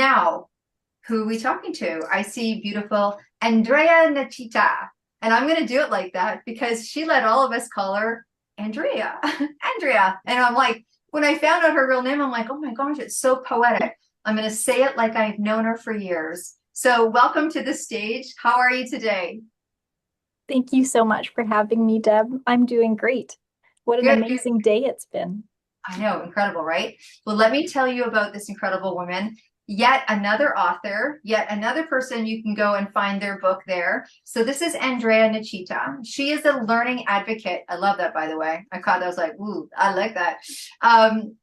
now, who are we talking to? I see beautiful Andrea Nechita. And I'm going to do it like that because she let all of us call her Andrea. Andrea. And I'm like, when I found out her real name, I'm like, oh my gosh, it's so poetic. I'm going to say it like I've known her for years. So welcome to the stage. How are you today? Thank you so much for having me, Deb. I'm doing great. What an Good. amazing day it's been. I know, incredible, right? Well, let me tell you about this incredible woman. Yet another author, yet another person you can go and find their book there. So this is Andrea Nechita. She is a learning advocate. I love that, by the way. I caught that. I was like, ooh, I like that.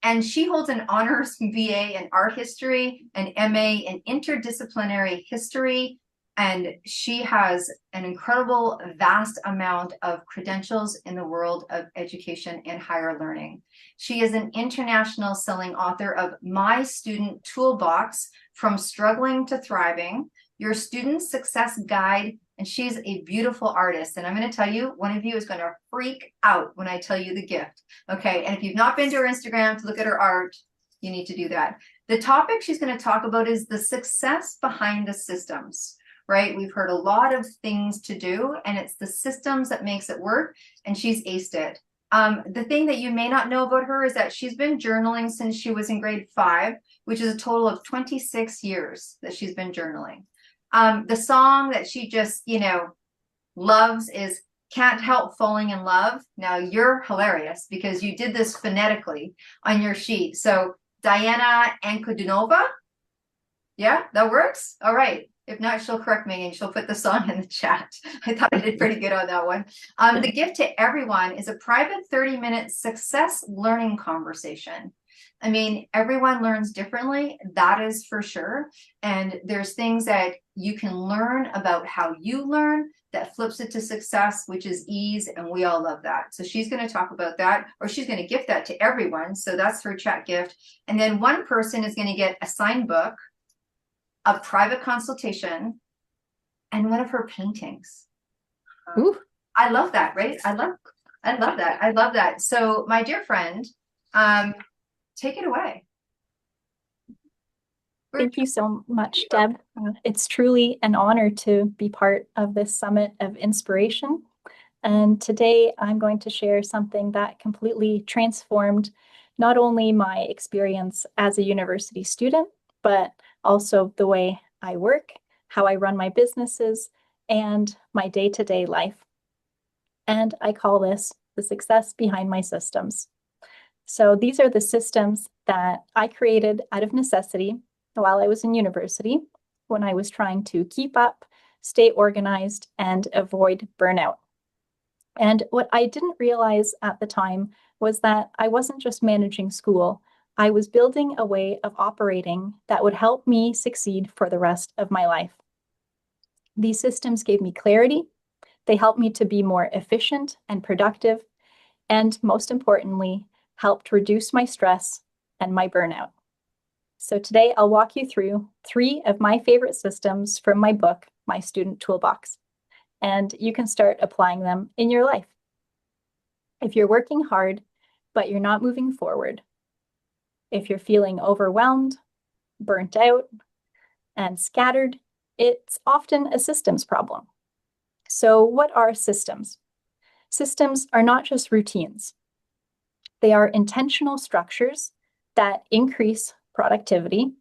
And she holds an honors BA in art history, an MA in interdisciplinary history, and she has an incredible, vast amount of credentials in the world of education and higher learning. She is an international selling author of My Student Toolbox, From Struggling to Thriving, Your Student Success Guide, and she's a beautiful artist. And I'm going to tell you, one of you is going to freak out when I tell you the gift. Okay, and if you've not been to her Instagram to look at her art, you need to do that. The topic she's going to talk about is the success behind the systems. Right? We've heard a lot of things to do, and it's the systems that makes it work, and she's aced it. The thing that you may not know about her is that she's been journaling since she was in grade 5, which is a total of 26 years that she's been journaling. The song that she just, loves is Can't Help Falling in Love. Now, you're hilarious because you did this phonetically on your sheet. So, Diana Ankudinova. Yeah, that works? All right. If not, she'll correct me and she'll put the song in the chat. I thought I did pretty good on that one. The gift to everyone is a private 30-minute success learning conversation. I mean, everyone learns differently, that is for sure. And there's things that you can learn about how you learn that flips it to success, which is ease. And we all love that. So she's going to talk about that, or she's going to gift that to everyone. So that's her chat gift. And then one person is going to get a signed book, a private consultation, and one of her paintings. Ooh. I love that, right? I love that. I love that. So, my dear friend, take it away. Thank you so much, Deb. It's truly an honor to be part of this summit of inspiration. And today I'm going to share something that completely transformed not only my experience as a university student, but also the way I work, how I run my businesses, and my day-to-day life. And I call this the success behind my systems. So these are the systems that I created out of necessity while I was in university, when I was trying to keep up, stay organized, and avoid burnout. And what I didn't realize at the time was that I wasn't just managing school, I was building a way of operating that would help me succeed for the rest of my life. These systems gave me clarity, they helped me to be more efficient and productive, and most importantly, helped reduce my stress and my burnout. So today I'll walk you through 3 of my favorite systems from my book, My Student Toolbox, and you can start applying them in your life. If you're working hard, but you're not moving forward, if you're feeling overwhelmed, burnt out, and scattered, it's often a systems problem. So what are systems? Systems are not just routines. They are intentional structures that increase productivity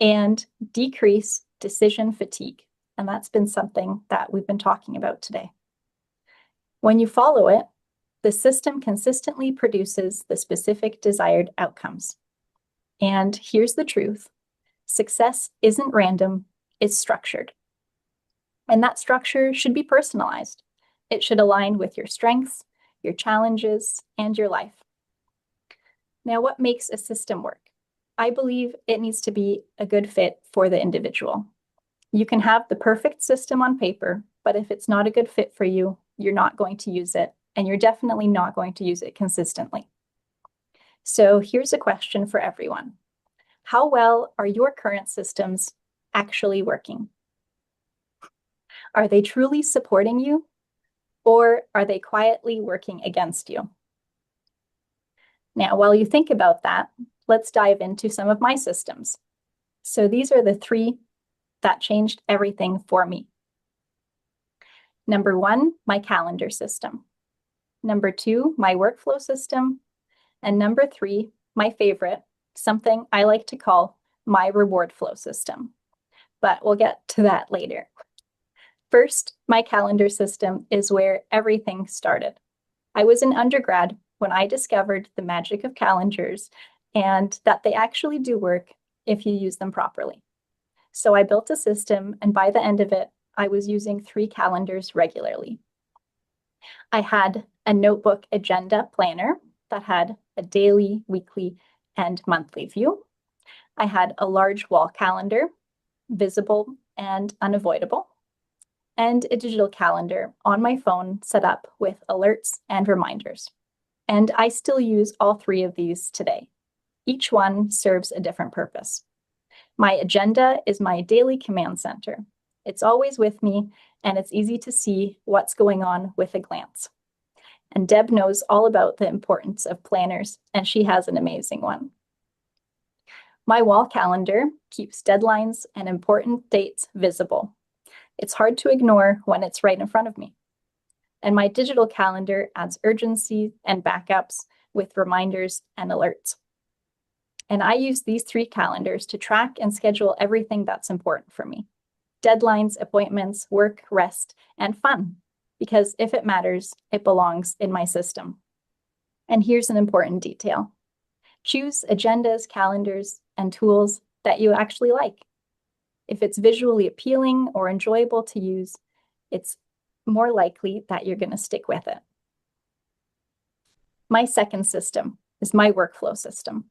and decrease decision fatigue. And that's been something that we've been talking about today. When you follow it, the system consistently produces the specific desired outcomes. And here's the truth. Success isn't random, it's structured. And that structure should be personalized. It should align with your strengths, your challenges, and your life. Now, what makes a system work? I believe it needs to be a good fit for the individual. You can have the perfect system on paper, but if it's not a good fit for you, you're not going to use it, and you're definitely not going to use it consistently. So here's a question for everyone. How well are your current systems actually working? Are they truly supporting you, or are they quietly working against you? Now, while you think about that, let's dive into some of my systems. So these are the three that changed everything for me. Number one, my calendar system. Number two, my workflow system. And number three, my favorite, something I like to call my reward flow system. But we'll get to that later. First, my calendar system is where everything started. I was an undergrad when I discovered the magic of calendars and that they actually do work if you use them properly. So I built a system, and by the end of it, I was using 3 calendars regularly. I had a notebook agenda planner that had a daily, weekly, and monthly view. I had a large wall calendar, visible and unavoidable, and a digital calendar on my phone set up with alerts and reminders. And I still use all 3 of these today. Each one serves a different purpose. My agenda is my daily command center. It's always with me, and it's easy to see what's going on with a glance. And Deb knows all about the importance of planners, and she has an amazing one. My wall calendar keeps deadlines and important dates visible. It's hard to ignore when it's right in front of me. And my digital calendar adds urgency and backups with reminders and alerts. And I use these 3 calendars to track and schedule everything that's important for me. Deadlines, appointments, work, rest, and fun. Because if it matters, it belongs in my system. And here's an important detail. Choose agendas, calendars, and tools that you actually like. If it's visually appealing or enjoyable to use, it's more likely that you're going to stick with it. My second system is my workflow system.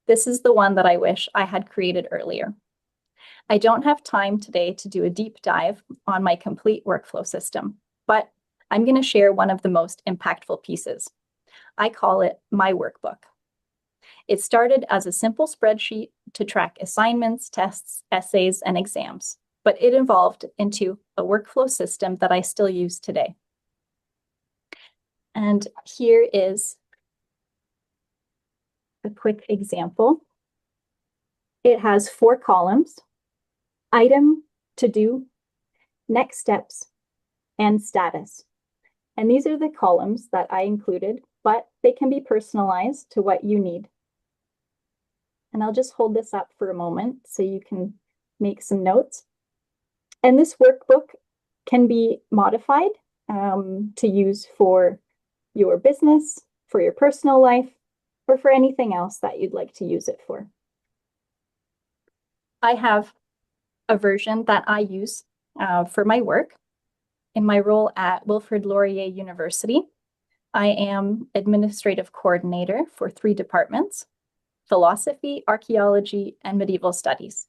This is the one that I wish I had created earlier. I don't have time today to do a deep dive on my complete workflow system, but I'm going to share one of the most impactful pieces. I call it my workbook. It started as a simple spreadsheet to track assignments, tests, essays, and exams, but it evolved into a workflow system that I still use today. And here is a quick example. It has 4 columns: item, to do, next steps, and status. And these are the columns that I included, but they can be personalized to what you need. And I'll just hold this up for a moment so you can make some notes. And this workbook can be modified to use for your business, for your personal life, or for anything else that you'd like to use it for. I have a version that I use for my work. In my role at Wilfrid Laurier University, I am administrative coordinator for 3 departments: philosophy, archaeology, and medieval studies.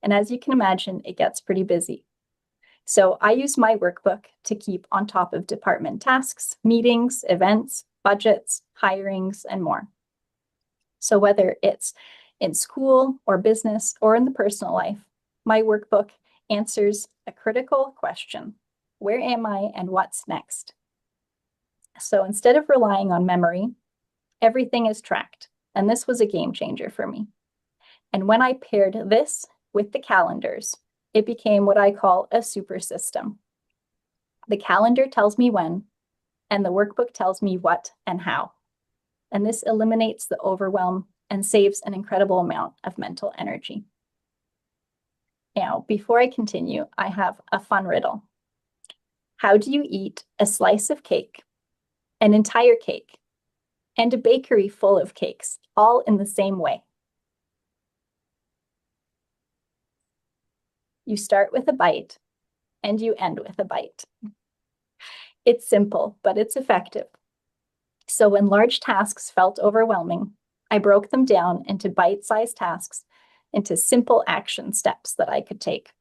And as you can imagine, it gets pretty busy. So I use my workbook to keep on top of department tasks, meetings, events, budgets, hirings, and more. So whether it's in school or business or in the personal life, my workbook answers a critical question: where am I and what's next? So instead of relying on memory, everything is tracked. And this was a game changer for me. And when I paired this with the calendars, it became what I call a super system. The calendar tells me when, and the workbook tells me what and how. And this eliminates the overwhelm and saves an incredible amount of mental energy. Now, before I continue, I have a fun riddle. How do you eat a slice of cake, an entire cake, and a bakery full of cakes, all in the same way? You start with a bite, and you end with a bite. It's simple, but it's effective. So when large tasks felt overwhelming, I broke them down into bite-sized tasks, into simple action steps that I could take.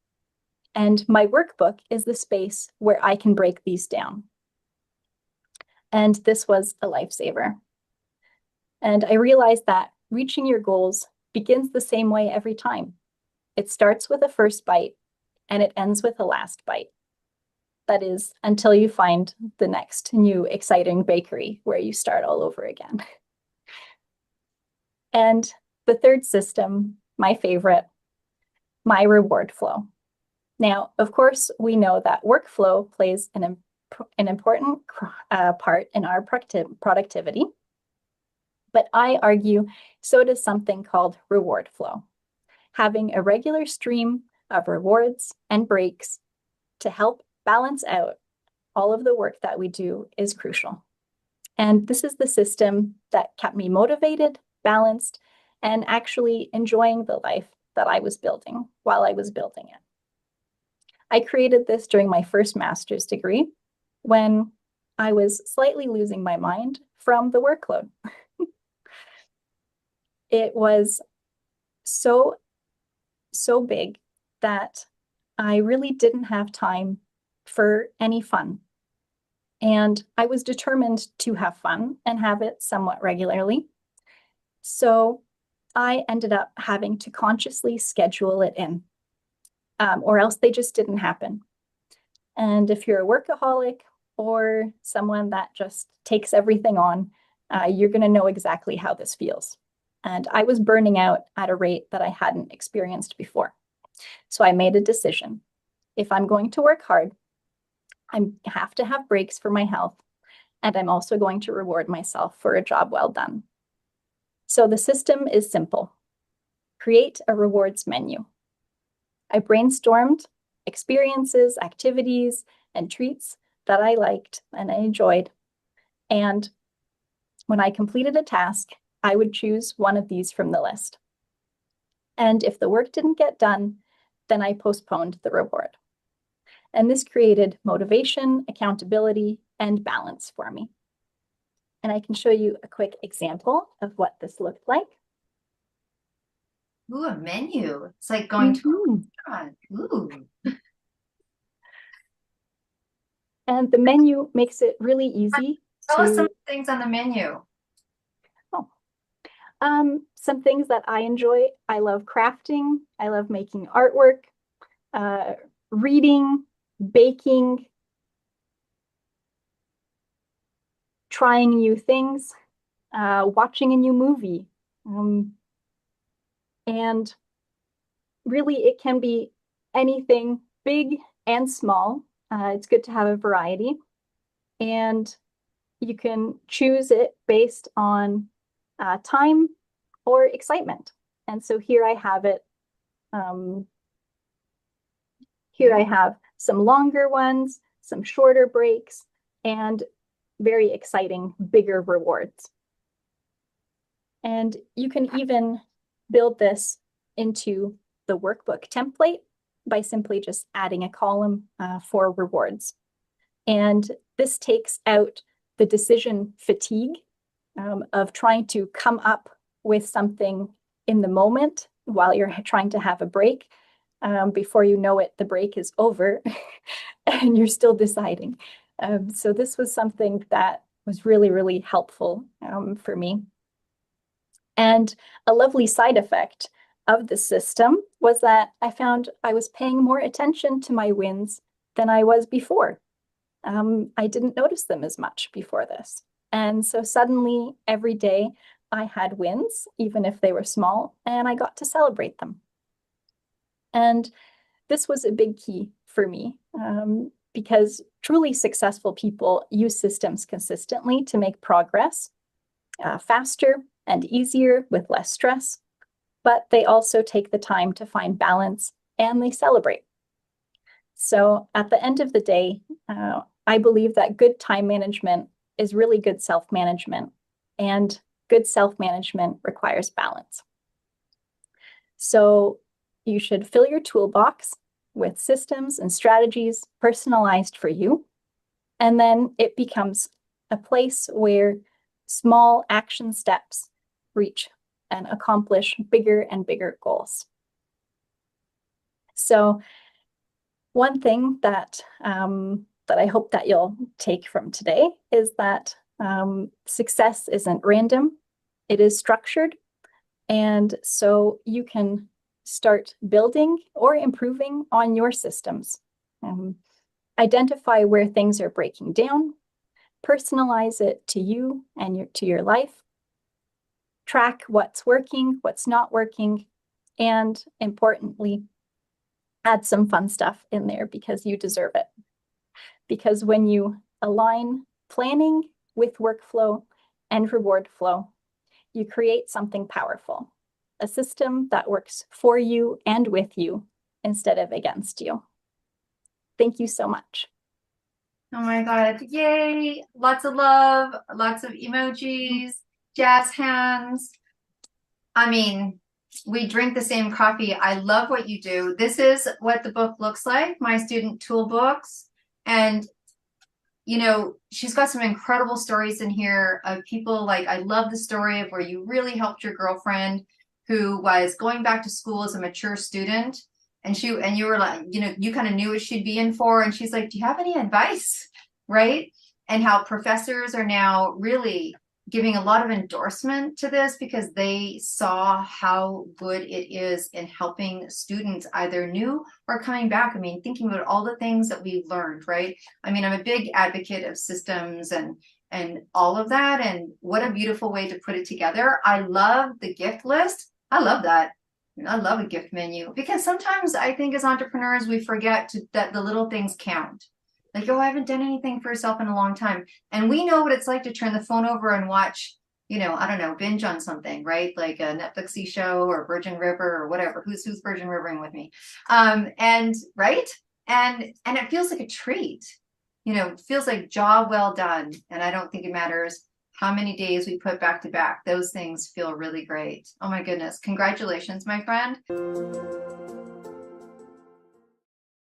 And my workbook is the space where I can break these down. And this was a lifesaver. And I realized that reaching your goals begins the same way every time. It starts with a first bite, and it ends with a last bite. That is, until you find the next new exciting bakery where you start all over again. And the third system, my favorite, my reward flow. Now, of course, we know that workflow plays an important part in our productivity, but I argue so does something called reward flow. Having a regular stream of rewards and breaks to help balance out all of the work that we do is crucial. And this is the system that kept me motivated, balanced, and actually enjoying the life that I was building while I was building it. I created this during my first master's degree when I was slightly losing my mind from the workload. It was so big that I really didn't have time for any fun. And I was determined to have fun and have it somewhat regularly. So I ended up having to consciously schedule it in, or else they just didn't happen. And if you're a workaholic or someone that just takes everything on, you're going to know exactly how this feels. And I was burning out at a rate that I hadn't experienced before. So I made a decision. If I'm going to work hard, I have to have breaks for my health, and I'm also going to reward myself for a job well done. So the system is simple. Create a rewards menu. I brainstormed experiences, activities, and treats that I liked and I enjoyed. And when I completed a task, I would choose one of these from the list. And if the work didn't get done, then I postponed the reward. And this created motivation, accountability, and balance for me. And I can show you a quick example of what this looked like. Ooh, a menu. It's like going to a restaurant. Ooh. And the menu makes it really easy Tell us some things on the menu. Some things that I enjoy. I love crafting. I love making artwork, reading, baking, trying new things, watching a new movie. And really, it can be anything big and small. It's good to have a variety. And you can choose it based on time or excitement. And so here I have it. Here I have some longer ones, some shorter breaks, and very exciting, bigger rewards. And you can even build this into the workbook template by simply just adding a column for rewards. And this takes out the decision fatigue of trying to come up with something in the moment while you're trying to have a break. Before you know it, the break is over and you're still deciding. So this was something that was really, really helpful for me. And a lovely side effect of the system was that I found I was paying more attention to my wins than I was before. I didn't notice them as much before this. And so suddenly every day I had wins, even if they were small, and I got to celebrate them. And this was a big key for me because truly successful people use systems consistently to make progress faster and easier with less stress, but they also take the time to find balance and they celebrate. So at the end of the day, I believe that good time management is really good self-management, and good self-management requires balance. So you should fill your toolbox with systems and strategies personalized for you, and then it becomes a place where small action steps reach and accomplish bigger and bigger goals. So one thing that I hope that you'll take from today is that success isn't random, it is structured. And so you can start building or improving on your systems. Identify where things are breaking down, personalize it to you and to your life, track what's working, what's not working, and importantly, add some fun stuff in there because you deserve it. Because when you align planning with workflow and reward flow, you create something powerful, a system that works for you and with you instead of against you. Thank you so much. Oh my God. Yay. Lots of love, lots of emojis, jazz hands. I mean, we drink the same coffee. I love what you do. This is what the book looks like, My Student Toolbooks. And, you know, she's got some incredible stories in here of people like, I love the story of where you really helped your girlfriend who was going back to school as a mature student. And you were like, you know, you kind of knew what she'd be in for. And she's like, do you have any advice? Right? And how professors are now really giving a lot of endorsement to this because they saw how good it is in helping students either new or coming back. I mean, thinking about all the things that we've learned, right? I mean, I'm a big advocate of systems and all of that. And what a beautiful way to put it together. I love the gift list. I love that. I love a gift menu because sometimes I think as entrepreneurs, we forget that the little things count. Like, oh, I haven't done anything for yourself in a long time. And we know what it's like to turn the phone over and watch, you know, I don't know, binge on something, right? Like a Netflixy show or Virgin River or whatever. Who's Virgin Rivering with me? And right. And it feels like a treat, you know, it feels like job well done. And I don't think it matters how many days we put back to back. Those things feel really great. Oh my goodness. Congratulations, my friend.